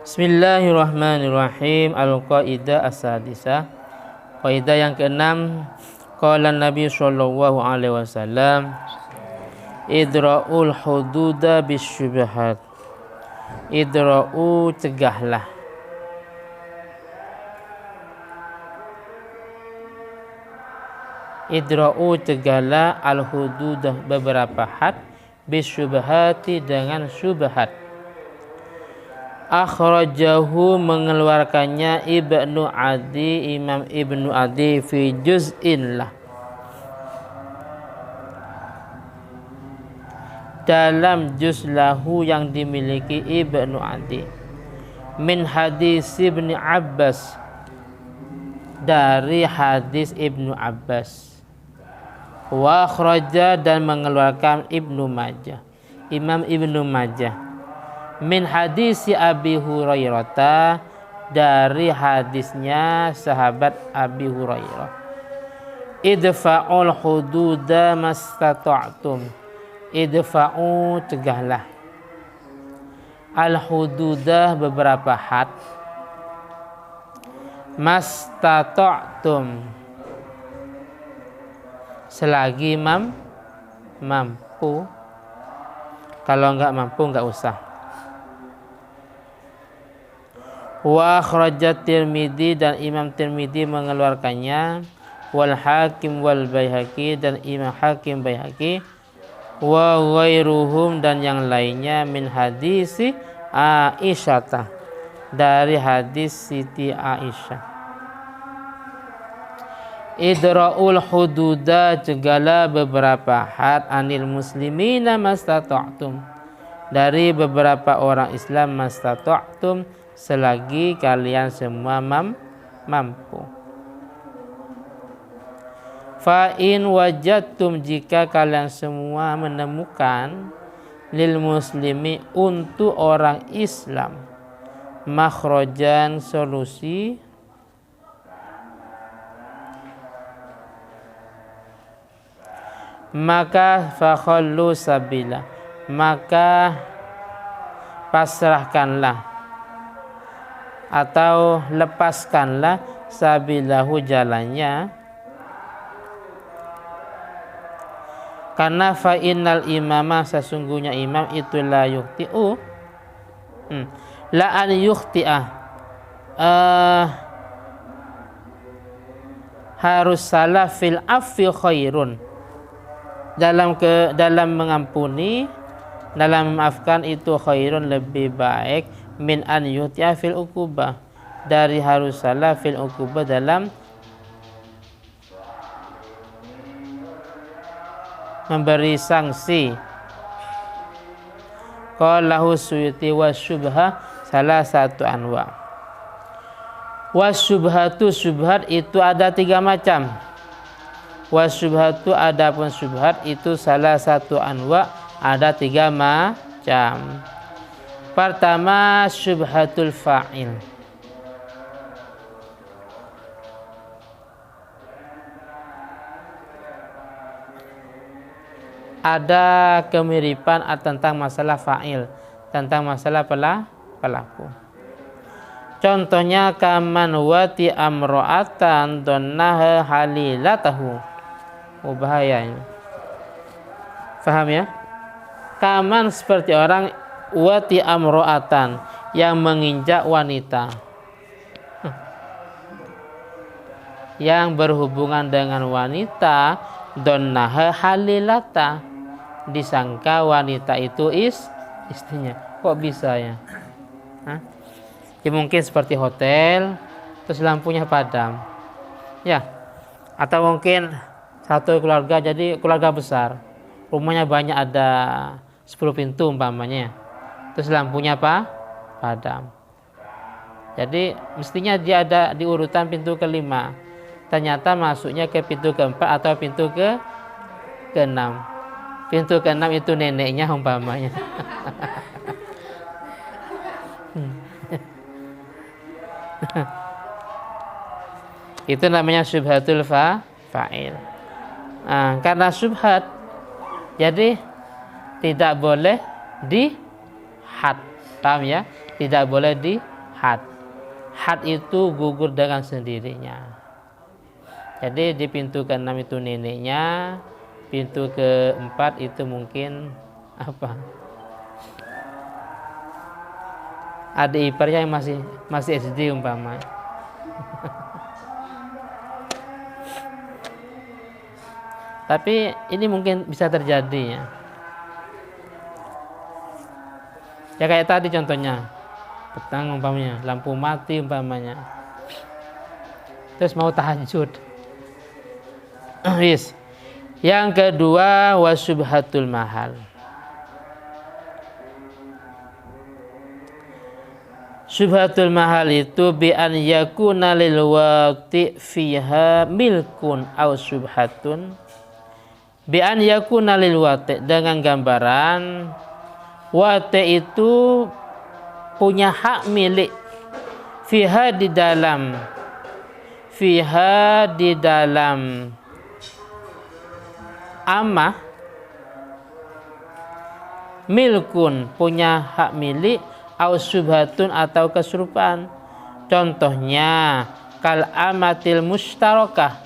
Bismillahirrahmanirrahim. Al-Qaidah as-sadisah. Qaidah yang keenam. Qala Nabi sallallahu alaihi wasallam, idra'ul hududa bisyubhat. Idra'u cegahlah. Idra'u cegahlah al-hududah beberapa had bisyubhati dengan syubhat. Akhrajahu mengeluarkannya Ibnu Adi, Imam Ibnu Adi fi juz'in lah, dalam juz lahu yang dimiliki Ibnu Adi, min hadis Ibnu Abbas, dari hadis Ibnu Abbas. Wa akhraja, dan mengeluarkan Ibnu Majah, Imam Ibnu Majah, min hadisi Abi Hurairah, dari hadisnya sahabat Abi Hurairah. Idfa'ul hududa mastata'tum. Idfa'u cegahlah, al hududa beberapa had, mastata'tum selagi mampu. Kalau enggak mampu enggak usah. Wa akhrajat Tirmidzi, dan Imam Tirmidzi mengeluarkannya, wal Hakim wal Baihaqi, dan Imam Hakim Baihaqi, wa ghairuhum, dan yang lainnya, min hadisi Aisyah, dari hadis Siti Aisyah. Idra'ul hududa cegahlah beberapa had anil muslimina mastata'tum, dari beberapa orang Islam, mastata'tum selagi kalian semua mampu. Fa in wajadtum, jika kalian semua menemukan, lil muslimi untuk orang Islam, makhrajan solusi, maka fakhallu sabila, maka pasrahkanlah atau lepaskanlah sabilahu jalannya, karena fa innal imama sesungguhnya imam itu la yukhti'u, la an yukhti'ah, harus salah fil afwi khairun, dalam mengampuni, dalam memaafkan itu khairun lebih baik, min an yukhti'a fil uqubah, dari harus salah fil uqubah dalam memberi sanksi. Qalahu Suyuti, wasyubha salah satu anwa. Wasyubhatu, syubhat itu ada 3 macam. Wasyubhatu, adapun syubhat itu salah satu anwa, ada 3 macam. Pertama, syubhatul fa'il. Ada kemiripan tentang masalah fa'il, tentang masalah pelaku. Contohnya, kaman wati amro'atan donnaha halilatahu. Bahaya ini. Faham ya? Kaman seperti orang, wati amro'atan yang menginjak wanita, yang berhubungan dengan wanita, donnaha halilata, disangka wanita itu istrinya. Kok bisa ya? Ya mungkin seperti hotel, terus lampunya padam, ya, atau mungkin satu keluarga, jadi keluarga besar, rumahnya banyak, ada 10 pintu umpamanya, terus lampunya padam. Jadi mestinya dia ada di urutan pintu ke-5, ternyata masuknya ke pintu ke-4 atau pintu ke-6. Pintu ke-6 itu neneknya umpamanya. Itu namanya syubhatul fa'il. Karena syubhat, jadi tidak boleh di had, paham ya? Tidak boleh di had. Had itu gugur dengan sendirinya. Jadi di pintu ke-6 itu neneknya, pintu ke-4 itu mungkin apa? Adik iparnya yang masih SD umpama. Tapi ini mungkin bisa terjadi ya. Ya kayak tadi contohnya, petang umpamanya, lampu mati umpamanya, terus mau tahajud. Yes. Yang kedua wasyubhatul mahal. Syubhatul mahal itu bi an yakuna lil waqti fiha milkun aw syubhatun. Bi an yakuna lil waqti, dengan gambaran waqti itu punya hak milik fiha di dalam amah, milkun punya hak milik, au subhatun atau keserupaan. Contohnya kal amatil mustarokah,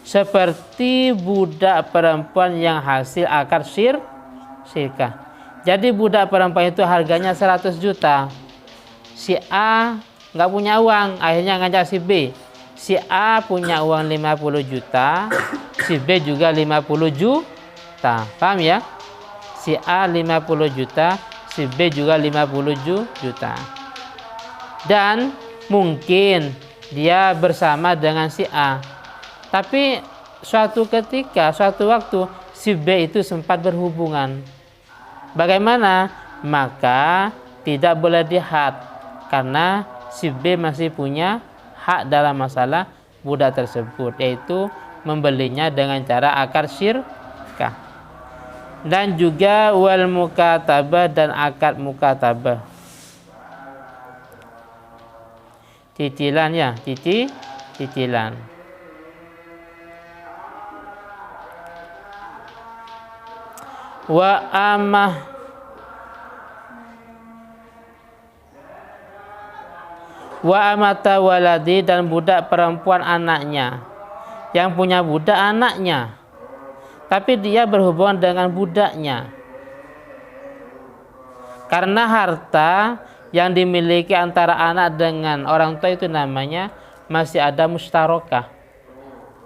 seperti budak perempuan yang hasil akad syirkah. Jadi budak perempuan itu harganya 100 juta. Si A nggak punya uang, akhirnya ngajak si B. Si A punya uang 50 juta, si B juga 50 juta. Paham ya? Si A 50 juta, si B juga 50 juta. Dan mungkin dia bersama dengan si A. Tapi suatu ketika, suatu waktu si B itu sempat berhubungan. Bagaimana? Maka tidak boleh dihad, karena si B masih punya hak dalam masalah budak tersebut, yaitu membelinya dengan cara akad syirkah. Dan juga wal mukatabah dan akad mukatabah. Cicilan ya, cicilan. Wa amata waladi, dan budak perempuan anaknya. Yang punya budak anaknya, tapi dia berhubungan dengan budaknya. Karena harta yang dimiliki antara anak dengan orang tua itu namanya masih ada mustarokah.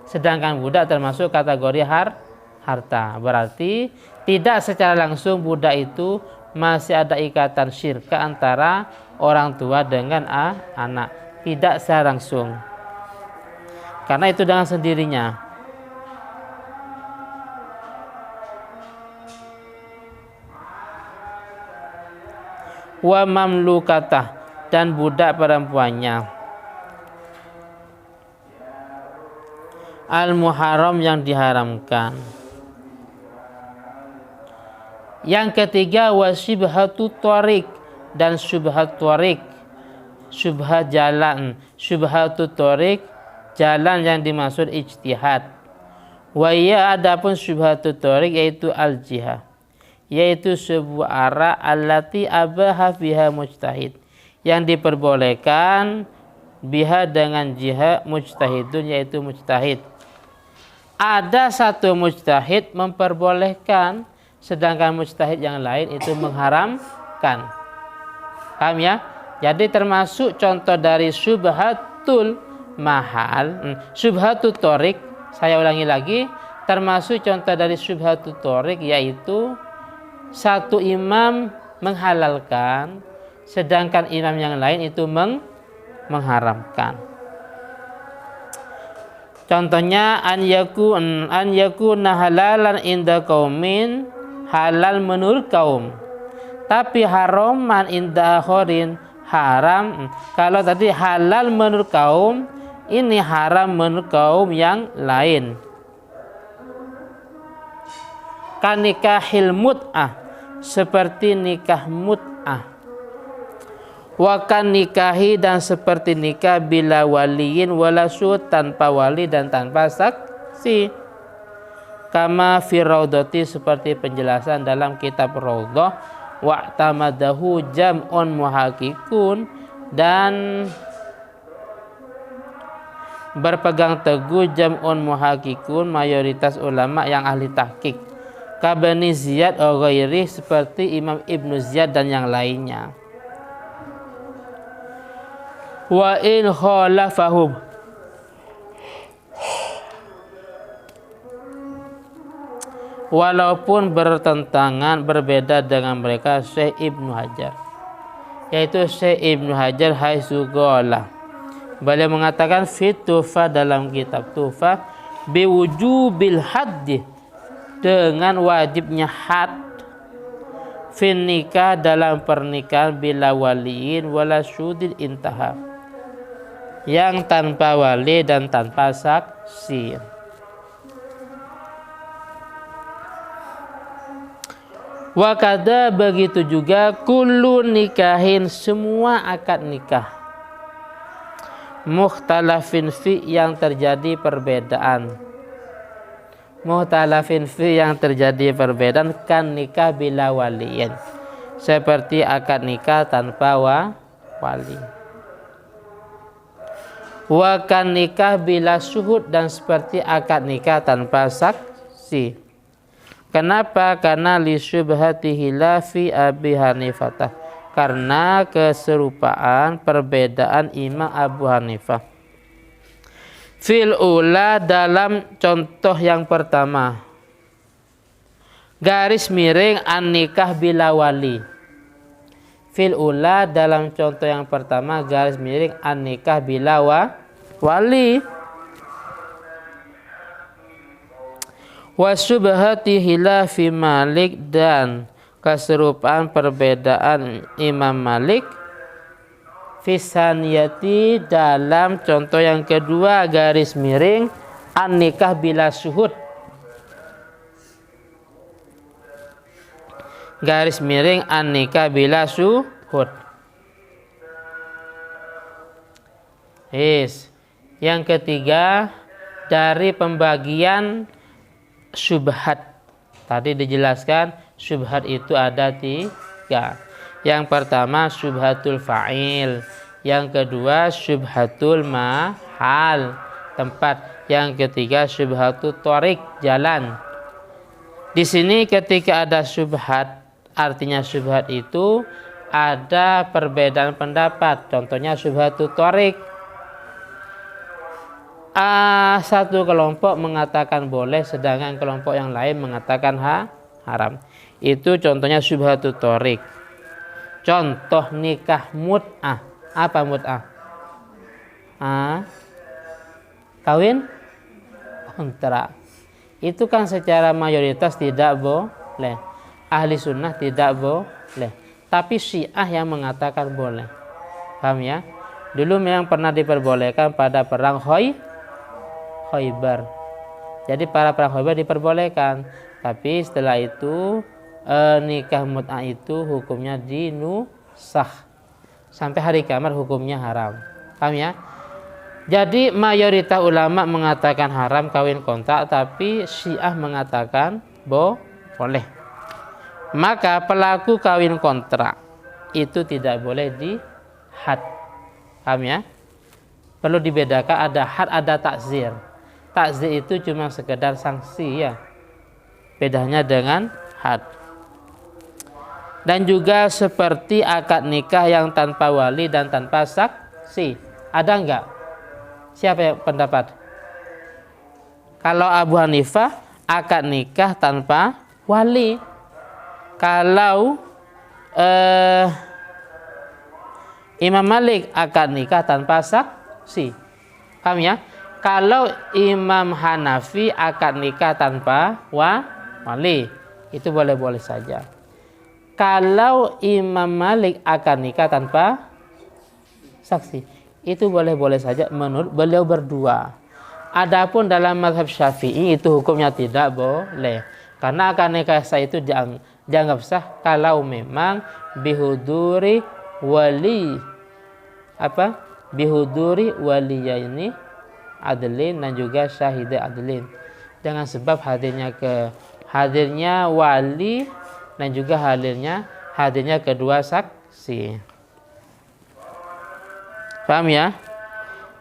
Sedangkan budak termasuk kategori harta. Berarti tidak secara langsung budak itu masih ada ikatan syirka antara orang tua dengan anak. Tidak secara langsung. Karena itu dengan sendirinya. Wa mamlukatah, dan budak perempuannya. Al-muharram, yang diharamkan. Yang ketiga wasyibhatu thariq, dan syubhat thariq, syubhat jalan. Syubhatu thariq, jalan yang dimaksud ijtihad. Wa ya, adapun syubhatu thariq yaitu al-jihah, yaitu sebuah arah allati abaha fiha mujtahid, yang diperbolehkan biha dengan jihad mujtahidun, yaitu mujtahid. Ada satu mujtahid memperbolehkan, sedangkan mujtahid yang lain itu mengharamkan. Paham ya? Jadi termasuk contoh dari syubhatul mahal, syubhatul thariq, saya ulangi lagi, termasuk contoh dari syubhatul thariq yaitu satu imam menghalalkan, sedangkan imam yang lain itu mengharamkan. Contohnya an yakuna halalan inda qaumin, halal menurut kaum, tapi haraman inda akharin, haram. Kalau tadi halal menurut kaum, ini haram menurut kaum yang lain. Kan nikahil mut'ah, seperti nikah mut'ah. Wakan nikahi, dan seperti nikah bila waliyin wala syuhud, tanpa wali dan tanpa saksi. Kama fi raudhati, seperti penjelasan dalam kitab Raudhah. Wa'tamadahu jam'un muhaqqiqun, dan berpegang teguh jam'un muhaqqiqun mayoritas ulama yang ahli tahqiq kabani Ziyad wa ghairi seperti Imam Ibnu Ziyad dan yang lainnya. Wa in khalafahum walaupun bertentangan berbeda dengan mereka Syekh Ibnu Hajar, yaitu Syekh Ibnu Hajar haitsu qala, beliau mengatakan fit Tuhfah dalam kitab Tuhfah biwujubil haddi dengan wajibnya had fin nikah dalam pernikahan bila waliin wala syudin intaha, yang tanpa wali dan tanpa saksi. Wakada begitu juga kullu nikahin semua akad nikah mukhtalafin fi yang terjadi perbedaan, mukhtalafin fi yang terjadi perbedaan kan nikah bila waliin seperti akad nikah tanpa wali, wa kan nikah bila syuhud dan seperti akad nikah tanpa saksi. Kenapa? Karena li syubhatihi la fi Abi Hanifah, karena keserupaan perbedaan Imam Abu Hanifah. Fil ula dalam contoh yang pertama, garis miring an nikah bila wali. Fil ula dalam contoh yang pertama garis miring an nikah bila wali. Wa syubhati hilafi Malik dan keserupaan perbedaan Imam Malik fisaniyati dalam contoh yang kedua garis miring an nikah bila syuhud, garis miring an nikah bila syuhud. Yang ketiga dari pembagian syubhat. Tadi dijelaskan syubhat itu ada 3. Yang pertama syubhatul fa'il, yang kedua syubhatul mahal tempat, yang ketiga syubhatul thariq jalan. Di sini ketika ada syubhat, artinya syubhat itu ada perbedaan pendapat. Contohnya syubhatul thariq. Satu kelompok mengatakan boleh sedangkan kelompok yang lain mengatakan haram. Itu contohnya syubhatut thariq. Contoh nikah mut'ah. Apa mut'ah? Kawin kontrak. Itu kan secara mayoritas tidak boleh. Ahli sunnah tidak boleh. Tapi Syiah yang mengatakan boleh. Paham ya? Dulu memang pernah diperbolehkan pada perang Khaybar. Jadi para perang Khaybar diperbolehkan, tapi setelah itu nikah mut'ah itu hukumnya dinusakh. Sampai hari kiamat hukumnya haram. Paham ya? Jadi mayoritas ulama mengatakan haram kawin kontrak, tapi Syiah mengatakan boleh. Maka pelaku kawin kontrak itu tidak boleh dihad. Paham ya? Perlu dibedakan ada had, ada takzir. Takzir itu cuma sekedar sanksi ya. Bedanya dengan had. Dan juga seperti akad nikah yang tanpa wali dan tanpa saksi. Ada enggak? Siapa yang pendapat? Kalau Abu Hanifah akad nikah tanpa wali. Kalau Imam Malik akad nikah tanpa saksi. Paham ya? Kalau Imam Hanafi akad nikah tanpa wali, itu boleh-boleh saja. Kalau Imam Malik akad nikah tanpa saksi, itu boleh-boleh saja menurut beliau berdua. Adapun dalam mazhab Syafi'i itu hukumnya tidak boleh. Karena akad nikah sah itu dianggap sah kalau memang bihuduri wali bihuduri waliyaini adlin dan juga syahida adlin, dengan sebab hadirnya wali dan juga hadirnya kedua saksi. Paham ya?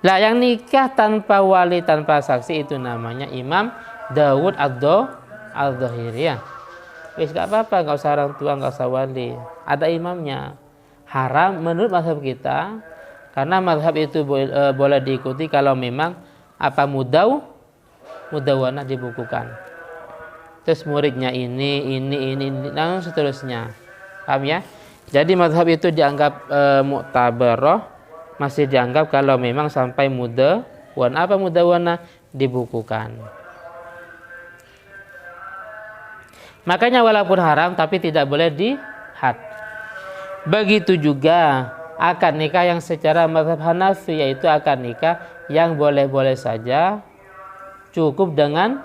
Lah yang nikah tanpa wali, tanpa saksi itu namanya Imam Dawud Ad-Dhahiri ya. Wis gak apa-apa, gak usah orang tua, gak usah wali. Ada imamnya. Haram menurut mazhab kita, karena mazhab itu boleh diikuti kalau memang apa mudawana dibukukan. Terus muridnya ini, dan seterusnya. Paham ya? Jadi mazhab itu dianggap mu'tabarah, masih dianggap kalau memang sampai mudawana dibukukan. Makanya walaupun haram tapi tidak boleh dihad. Begitu juga akad nikah yang secara mazhab Hanafi, yaitu akad nikah yang boleh-boleh saja, cukup dengan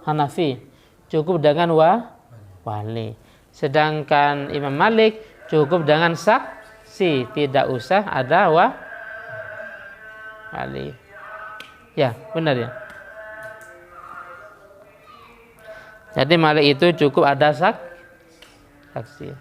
Hanafi, cukup dengan wali. Sedangkan Imam Malik cukup dengan saksi, tidak usah ada wali. Ya, benar ya. Jadi Malik itu cukup ada saksi.